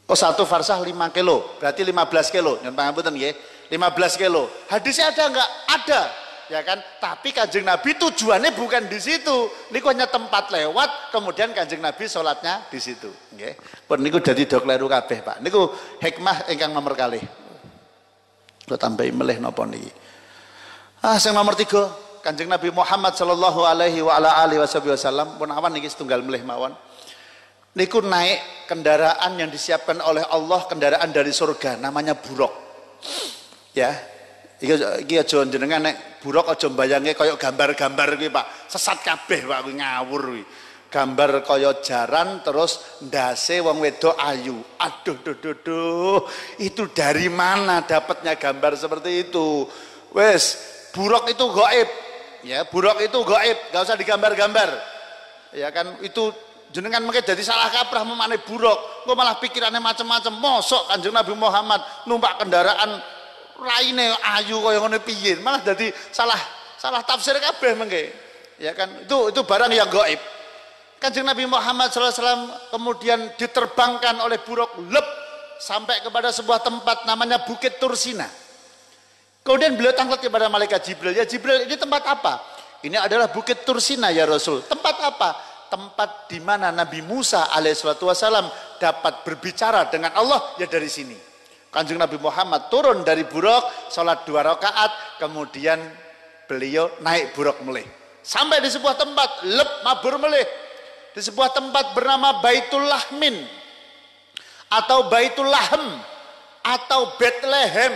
Oh 1 farsah 5 kilo, berarti 15 kilo. Nyun pangapunten nggih. 15 kilo. Hadisnya ada enggak? Ada. Ya kan? Tapi Kanjeng Nabi tujuannya bukan di situ. Niku hanya tempat lewat, kemudian Kanjeng Nabi sholatnya di situ. Nggih. Pun niku dadi do kleru kabeh, Pak. Niku hikmah ingkang nomor kalih. Kula tambahi melih napa niki. Sing nomor 3, Kanjeng Nabi Muhammad sallallahu alaihi wa ala alihi wasallam pun awan niki setunggal melih mawon. Niku naik kendaraan yang disiapkan oleh Allah, kendaraan dari surga, namanya buruk. Ya, iki aja jenengan nek buruk aja mbayange kaya gambar-gambar kuwi, Pak. Sesat kabeh, Pak, kuwi ngawur kuwi. Gambar kaya jaran terus ndase wong wedok ayu. Aduh, duh. Itu dari mana dapatnya gambar seperti itu? Wes, buruk itu gaib. Ya, buruk itu gaib, enggak usah digambar-gambar. Ya kan, itu jenengan mungkin jadi salah kaprah memane buruk, kok malah pikirannya macam-macam. Mosok Kanjeng Nabi Muhammad numpak kendaraan raine ayu kaya ngono piye, malah jadi salah tafsir kabeh mengke. Ya kan, itu barang yang gaib. Kanjeng Nabi Muhammad SAW kemudian diterbangkan oleh buruk lep sampai kepada sebuah tempat namanya Bukit Tursina. Kemudian beliau tanglet kepada malaikat Jibril, ya Jibril, ini tempat apa? Ini adalah Bukit Tursina ya Rasul. Tempat apa? Tempat di mana Nabi Musa alaihissalatu wassalam dapat berbicara dengan Allah, ya dari sini. Kanjeng Nabi Muhammad turun dari buruk, sholat 2 rakaat, kemudian beliau naik buruk melih. Sampai di sebuah tempat, lep mabur melih. Di sebuah tempat bernama Baitul Lahmin, atau Baitul Lahem, atau Bethlehem.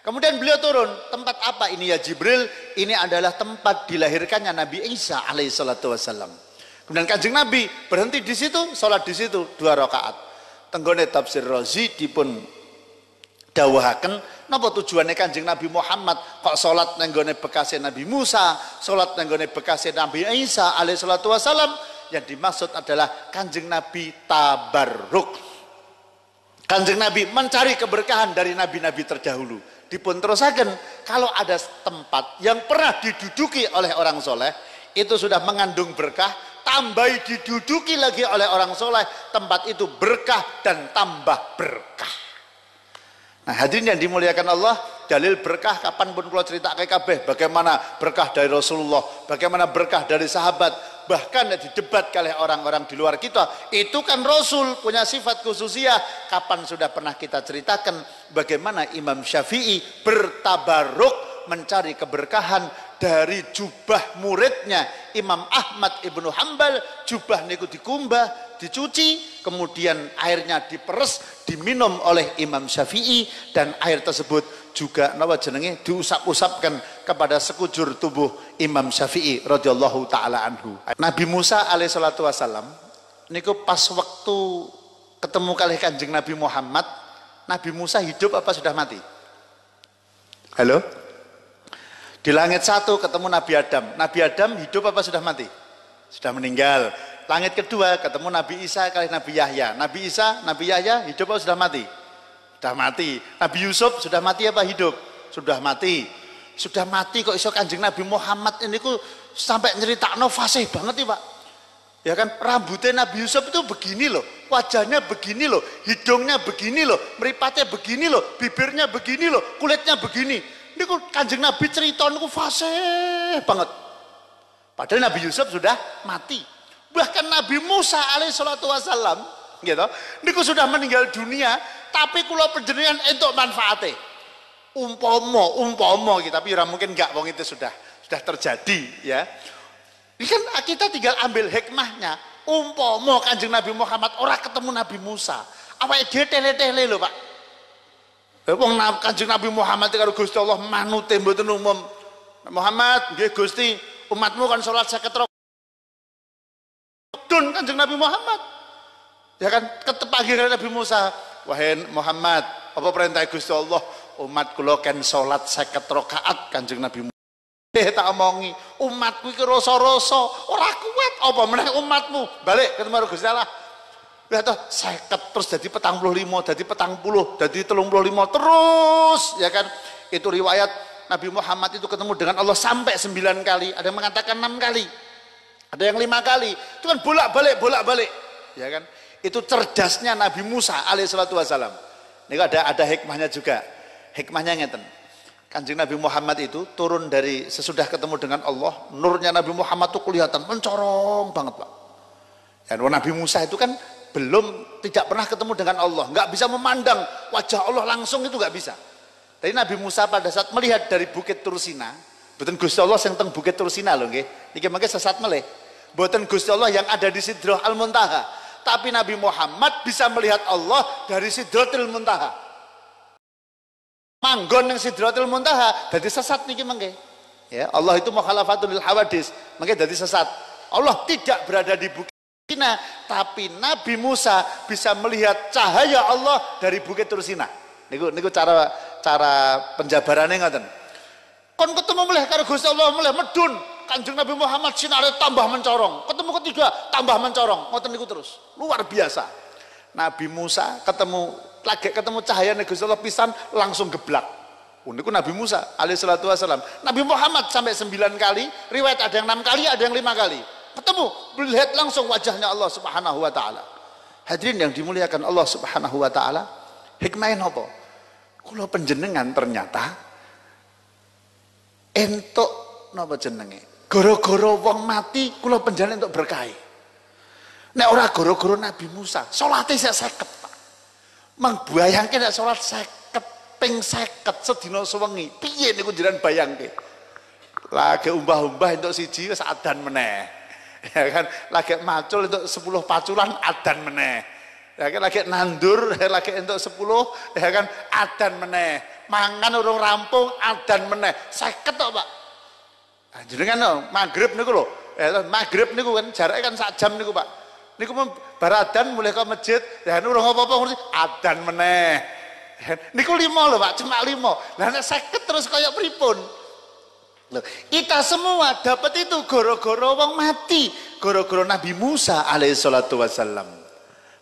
Kemudian beliau turun, tempat apa ini ya Jibril? Ini adalah tempat dilahirkannya Nabi Isa alaihissalatu wassalam. Kemudian Kanjeng Nabi berhenti di situ, sholat di situ 2 rakaat. Tenggone tafsir Razi dipun dawuhaken napa tujuannya Kanjeng Nabi Muhammad kok sholat nenggone bekasé Nabi Musa, sholat nenggone bekasé Nabi Isa alaihissalatu wassalam. Yang dimaksud adalah Kanjeng Nabi tabarruk. Kanjeng Nabi mencari keberkahan dari nabi-nabi terdahulu. Dipun terusaken, kalau ada tempat yang pernah diduduki oleh orang soleh, itu sudah mengandung berkah, tambah diduduki lagi oleh orang soleh, tempat itu berkah dan tambah berkah. Nah hadirin yang dimuliakan Allah, dalil berkah kapanpun kalau cerita kabeh, bagaimana berkah dari Rasulullah, bagaimana berkah dari sahabat, bahkan didebat oleh orang-orang di luar kita, itu kan Rasul punya sifat khususiyah. Kapan sudah pernah kita ceritakan bagaimana Imam Syafi'i bertabaruk mencari keberkahan dari jubah muridnya Imam Ahmad Ibnu Hanbal. Jubah niku dikumbah, dicuci, kemudian airnya diperes, diminum oleh Imam Syafi'i, dan air tersebut juga napa jenenge diusap-usapkan kepada sekujur tubuh Imam Syafi'i radhiyallahu taala anhu. Nabi Musa alaihi salatu wasallam niku pas waktu ketemu kali Kanjeng Nabi Muhammad, Nabi Musa hidup apa sudah mati? Halo? Di langit satu ketemu Nabi Adam. Nabi Adam hidup apa sudah mati? Sudah meninggal. Langit kedua ketemu Nabi Isa kali Nabi Yahya. Nabi Isa, Nabi Yahya hidup apa sudah mati? Sudah mati. Nabi Yusuf sudah mati apa hidup? Sudah mati. Sudah mati kok iso Kanjeng Nabi Muhammad ini ku sampai nyeritakno fasih banget nih Pak. Ya kan, rambutnya Nabi Yusuf itu begini loh, wajahnya begini loh, hidungnya begini loh, meripatnya begini loh, bibirnya begini loh, kulitnya begini. Ini kok Kanjeng Nabi cerita niku fasih banget. Padahal Nabi Yusuf sudah mati. Bahkan Nabi Musa alaihi salatu wasallam gitu, niku sudah meninggal dunia, tapi kula panjenengan entuk manfaate. Umpama gitu, tapi mungkin enggak, wong itu sudah terjadi ya. Ini kan kita tinggal ambil hikmahnya. Umpama Kanjeng Nabi Muhammad ora ketemu Nabi Musa, awake dhewe tele-tele lho Pak. Wong Kanjeng Nabi Muhammad karo Gusti Allah manute mboten umum. Muhammad, nggih Gusti, umatmu kan salat 50 rakaat. Dun Kanjeng Nabi Muhammad. Ya kan ketepanggilan Nabi Musa, wahai Muhammad, apa perintah Gusti Allah? Umat kula kan salat 50 rakaat Kanjeng Nabi Muhammad. Tak omongi, umatku iki rasa-rasa ora kuat apa meneh umatmu. Balik ketemu Gusti Allah. Ya toh 50 terus jadi 45, jadi 40, jadi 35 terus ya kan. Itu riwayat Nabi Muhammad itu ketemu dengan Allah sampai 9 kali, ada yang mengatakan 6 kali, ada yang 5 kali. Itu kan bolak-balik ya kan. Itu cerdasnya Nabi Musa alaihissalatu wassalam. Ini ada hikmahnya juga. Hikmahnya ngeten, Kanjeng Nabi Muhammad itu turun dari sesudah ketemu dengan Allah, nurnya Nabi Muhammad itu kelihatan mencorong banget Pak. Dan Nabi Musa itu kan tidak pernah ketemu dengan Allah, nggak bisa memandang wajah Allah langsung, itu nggak bisa. Tapi Nabi Musa pada saat melihat dari Bukit Tursina, boten Gusti Allah yang teng Bukit Tursina lho nggih, niki mangke sesat meleh. Boten Gusti Allah yang ada di Sidrah Al-Muntaha, tapi Nabi Muhammad bisa melihat Allah dari Sidratul Muntaha. Manggon yang Sidratul Muntaha dadi sesat niki mangke. Ya, Allah itu mukhalafatul lil hawadis, mangke dadi sesat. Allah tidak berada di Bukit Tursina, tapi Nabi Musa bisa melihat cahaya Allah dari Bukit Tursina. Niku cara penjabarannya ngoten. Kon ketemu mulai karo Gusti Allah mulai medun, Kanjeng Nabi Muhammad sinare tambah mencorong. Ketemu ketiga tambah mencorong. Ngoten niku terus. Luar biasa. Nabi Musa ketemu cahaya Gusti Allah pisan langsung geblak. Niku Nabi Musa alaihi salatu wasallam. Nabi Muhammad sampai 9 kali, riwayat ada yang 6 kali, ada yang 5 kali. Ketemu, melihat langsung wajahnya Allah Subhanahu wa taala. Hadirin yang dimuliakan Allah Subhanahu wa taala, hikmahin apa? Kula panjenengan ternyata entuk napa jenenge? Gara-gara wong mati kula panjenengan entuk berkah. Nek ora gara-gara Nabi Musa, salate sak 50, Pak. Mangbayangke nek salat 50 ping 50 sedina sewengi, piye niku jenengan bayangke? Lagi umbah-umbah entuk siji wis adan meneh. Ya kan, lagi macul untuk 10 paculan adan meneh. Ya kan, lagi nandur lagi untuk 10 ya kan adan meneh. Mangan urung rampung adan meneh. 50 tok Pak. Jenengan no, maghrib niku lho. Maghrib niku kan jaraknya kan sak jam niku Pak. Niku baradan mulai ke masjid, ya urung apa-apa ngerti adan meneh. Niku 5 lho Pak, cuma 5. Lah nek 50 terus kaya pripun? Loh, kita semua dapat itu gara-gara wong mati, gara-gara Nabi Musa alaihissalatu wassalam.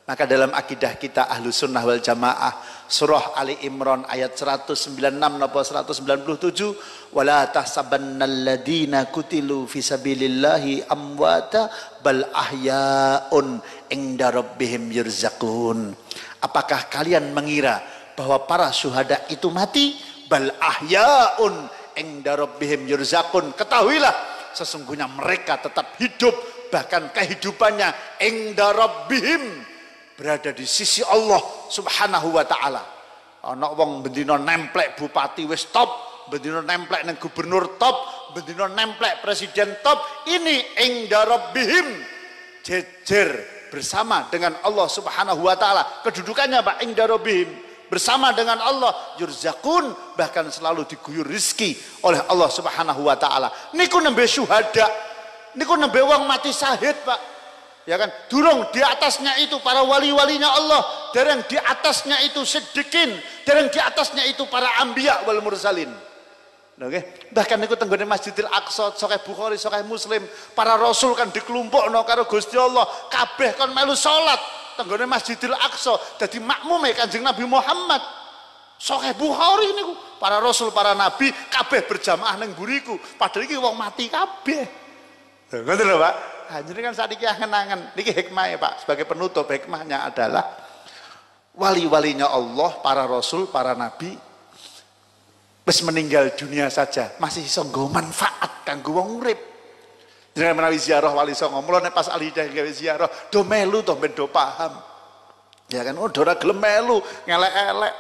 Maka dalam akidah kita ahlu sunnah wal jamaah, surah Ali Imran ayat 196 napa 197, wala tahsabannal ladina kutilu fisabilillahi amwata bal ahyaun inda rabbihim yurzaqun. Apakah kalian mengira bahwa para syuhada itu mati? Bal ahyaun inda rabbihim yurzaqun. Ketahuilah sesungguhnya mereka tetap hidup, bahkan kehidupannya inda rabbihim, berada di sisi Allah subhanahu wa ta'ala. Ana wong bendina nemplek bupati wis top, bendina nemplek nang gubernur top, bendina nemplek presiden top. Ini inda rabbihim, jejer bersama dengan Allah subhanahu wa ta'ala. Kedudukannya Pak, inda rabbihim, bersama dengan Allah, yurzakun, bahkan selalu diguyur rizki oleh Allah subhanahu wa ta'ala. Niku nembe syuhada, niku nembe wong mati syahid Pak. Ya kan, durung di atasnya itu para wali-walinya Allah, dereng di atasnya itu siddiqin, dereng di atasnya itu para anbiya wal mursalin. Oke, bahkan niku tenggone Masjidil Aqsa, sahih Bukhari, sahih Muslim, para rasul kan dikelompokno karo Gusti Allah, kabeh kon melu salat tenggone Masjidil Aqsa, dadi makmume Kanjeng Nabi Muhammad. Sahih Bukhari niku, para rasul, para nabi kabeh berjamaah ning mburiku, padahal iki wong mati kabeh. Ngoten lho Pak. Jadi kan saat ini angen-angen, ini hikmahnya Pak, sebagai penutup hikmahnya adalah wali-walinya Allah, para rasul, para nabi wis meninggal dunia saja masih iso nggo manfaat kanggo wong urip. Jenengan menawi ziarah wali songo, mulane pas alidah gawe ziarah do melu to ben do paham. Ya kan, oh do ora gelem melu, ngelek-elek.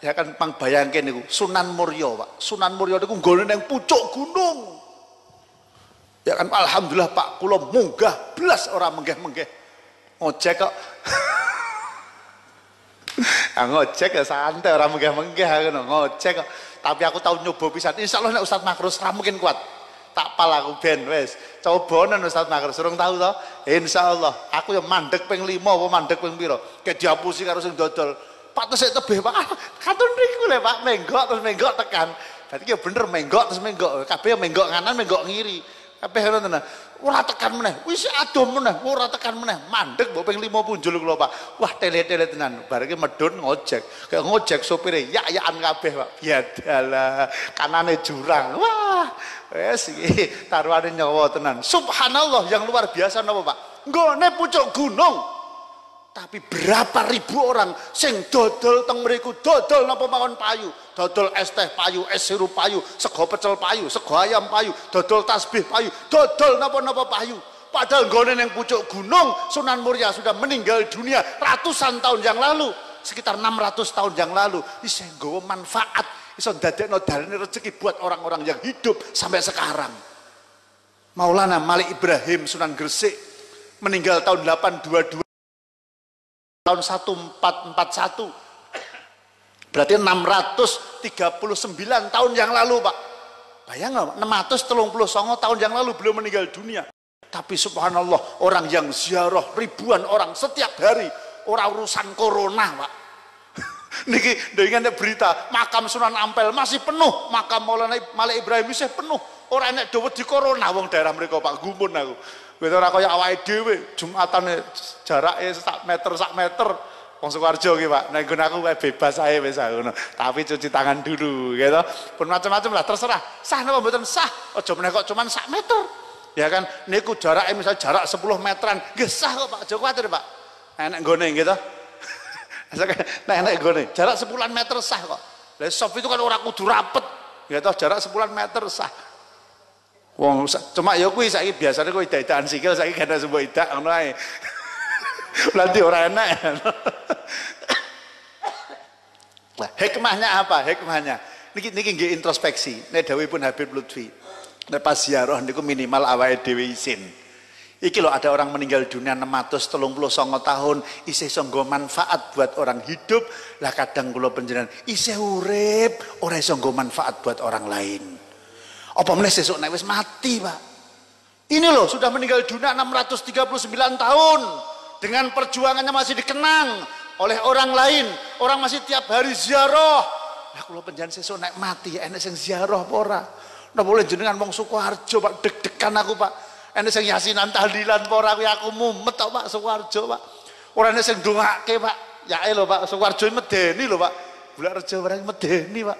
Ya kan pang bayangke niku Sunan Muria Pak. Sunan Muria niku nggone nang pucuk gunung. Ya kan, alhamdulillah Pak, kula munggah belas orang menggeh-menggeh. Ngojek kok. Ngojek ya santai, orang menggeh-menggeh ngono, ngojek kok. Tapi aku tahu nyoba pisan. Insyaallah nek Ustaz Makrus ra mungkin kuat. Tak pal aku ben wis. Cobanen Ustaz Makrus, urung tahu to? Insyaallah. Aku ya mandek ping 5 apa mandek ping pira. Kayak diapusi karo sing dodol. Pak tesik tebih Pak. Katun niku lho Pak, menggok terus menggok tekan. Berarti ya bener menggok terus menggok. Kabeh menggok kanan, menggok ngiri. Kabeh ngono tenan. Ora tekan meneh, wis adom meneh, ora tekan meneh. Mandek mbok ping 5 punjul kula Pak. Wah tele-tele tenan. Bar iki medhun ngojek. Kayak ngojek sopire yak-yakan kabeh Pak. Biadalah kanane jurang. Wah, wis iki taruhane nyawa tenan. Subhanallah, yang luar biasa napa Pak? Nggone pucuk gunung. Tapi berapa ribu orang sing dodol teng mriku, dodol napa mawon payu, dodol es teh payu, es sirup payu, sego pecel payu, sego ayam payu, dodol tasbih payu, dodol napa-napa payu. Padahal nggone ning pucuk gunung Sunan Muria sudah meninggal dunia ratusan tahun yang lalu, sekitar 600 tahun yang lalu. Iso nggawa manfaat, iso ndadekno dalane rezeki buat orang-orang yang hidup sampai sekarang. Maulana Malik Ibrahim Sunan Gresik meninggal tahun 822 tahun 1441, berarti 639 tahun yang lalu Pak. Bayang 639 tahun yang lalu beliau meninggal dunia. Tapi subhanallah, orang yang ziarah ribuan orang setiap hari, orang urusan corona Pak. Niki dengan berita makam Sunan Ampel masih penuh, makam Maulana Malik Ibrahim masih penuh. Orang enek dawet di corona wong daerah mereka Pak, gumun aku. Wis ora kaya awake dhewe, Jumatane jarake sak meter. Wong Sukoharjo ki Pak, nek aku bebas ae wis ngono. Tapi cuci tangan dulu gitu. Pun macam-macam lah terserah. Sah napa mboten sah? Aja meneh kok cuman sak meter. Ya kan, niku jarake misal jarak 10 meteran, nggih sah kok Pak, aja kuwatir Pak. Enek nggone gitu. Nek nggone, jarak 10 meter sah kok. Lah sop itu kan ora kudu rapet. Gitu, jarak 10 meter sah. Wong cuma ya kuwi saiki biasane kowe idak-idakan sikil saiki gak ada sembo idak ngono ae. Nanti ora enak. Lah hikmahnya apa? Hikmahnya niki nggih introspeksi. Nek dawuhipun Habib Lutfi, nek pas ziarah niku minimal awake dhewe isin. Iki lho ada orang meninggal dunia 639 tahun isih iso nggo manfaat buat orang hidup. Lah kadang kula panjenengan isih urip ora iso nggo manfaat buat orang lain. Apa meneh sesuk nek wis mati Pak. Ini loh sudah meninggal dunia 639 tahun dengan perjuangannya masih dikenang oleh orang lain. Orang masih tiap hari ziarah. Lah kula panjenengan sesuk nek mati enek sing ziarah apa ora? Napa boleh jenengan wong Sukoharjo Pak, deg-degan aku Pak. Enek sing yasinan tahlilan apa ora kuwi aku mumet tok Pak Sukoharjo Pak. Ora nek sing ndongake, Pak. Ya lho, Pak, Sukoharjo medeni lho, Pak. Bulakrejo barang medeni, Pak.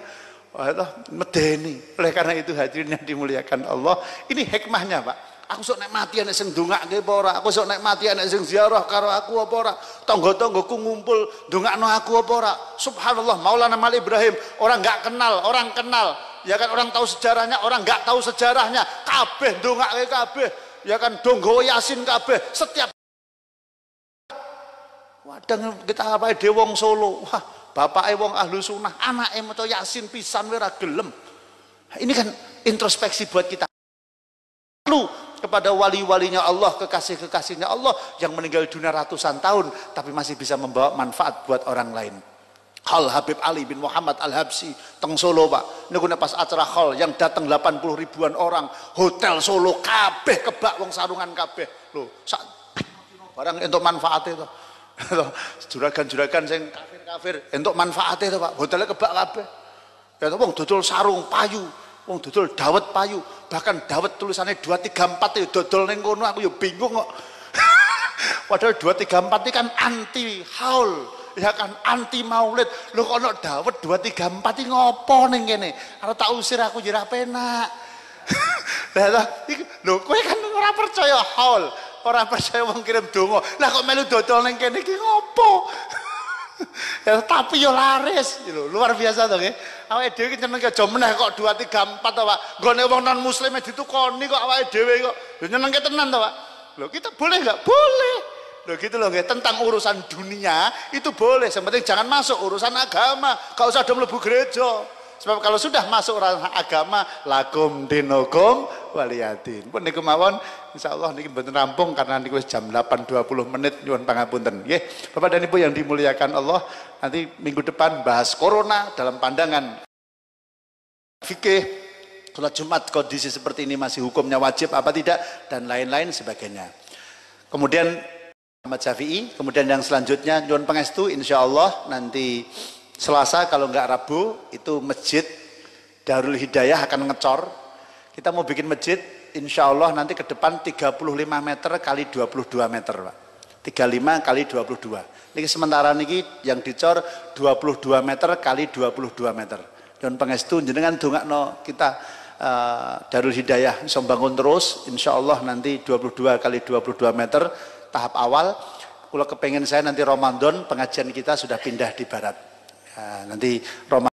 Wah, itu medeni. Oleh karena itu hadirin yang dimuliakan Allah, ini hikmahnya, Pak. Aku sok nek mati nek sing ndongake apa ora? Aku sok nek mati nek sing ziarah karo aku apa ora? Tangga-tanggaku ngumpul ndongakno aku apa ora? Subhanallah, Maulana Mal Ibrahim, orang enggak kenal, orang kenal. Ya kan, orang tahu sejarahnya, orang enggak tahu sejarahnya. Kabeh ndongake kabeh. Ya kan, donggo Yasin kabeh. Setiap wadang kita apa de wong Solo. Wah, bapake wong ahlu sunnah, anake maca Yasin pisan ora gelem. Ini kan introspeksi buat kita. Lalu kepada wali-walinya Allah, kekasih-kekasihnya Allah yang meninggal dunia ratusan tahun tapi masih bisa membawa manfaat buat orang lain. Khal Habib Ali bin Muhammad Al-Habsyi teng Solo, Pak. Niku pas acara khal yang datang 80 ribuan orang, hotel Solo kabeh kebak wong sarungan kabeh. Lho, sak barang entuk manfaate to. Juragan-juragan sing kafir-kafir entuk manfaate to, Pak. Hotelnya kebak kabeh. Ya wong dodol sarung payu, wong dodol dawet payu, bahkan dawet tulisannya 2, 3, 4 ya dodol ning kono, aku ya bingung kok. Padahal 2, 3, 4 ini kan anti haul, ya kan anti maulid. Lho kok ono dawet 2, 3, 4 iki ngopo ning kene? Arep tak usir aku ya ora penak. Lah lho kowe kan ora percaya haul, ora percaya wong kirim donga. Lah kok melu dodol ning kene iki ngopo? Ya, tapi yo laris, luar biasa toh nggih. Awake dhewe iki jeneng aja meneh kok 2, 3, 4 to, Pak. Nggone wong non muslim ditukoni kok awake dhewe kok. Lho nyenengke tenan to, Pak. Lho kita boleh enggak? Boleh. Lho gitu loh nggih, tentang urusan dunia itu boleh, yang penting jangan masuk urusan agama. Gak usah do mlebu gereja. Sebab kalau sudah masuk urusan agama, lakum dinukum waliyadin. Pun niku mawon, insyaallah niki mboten rampung karena niku wis jam 8.20 nyuwun pangapunten nggih. Bapak dan Ibu yang dimuliakan Allah, nanti minggu depan bahas corona dalam pandangan fikih, sholat Jumat kondisi seperti ini masih hukumnya wajib apa tidak, dan lain-lain sebagainya. Kemudian Ahmad Syafi'i, kemudian yang selanjutnya nyuwun pangestu insyaallah nanti Selasa kalau enggak Rabu itu masjid Darul Hidayah akan ngecor. Kita mau bikin masjid insyaallah nanti ke depan 35 meter kali 22 meter, Pak. 35 kali 22. Niki sementara niki yang dicor 22 meter kali 22 meter. Nyuwun pangestu jenengan dongakno kita Darul Hidayah iso bangun terus insyaallah nanti 22 kali 22 meter tahap awal. Kalau kepengen saya nanti Ramadan pengajian kita sudah pindah di barat. Nanti Ramadan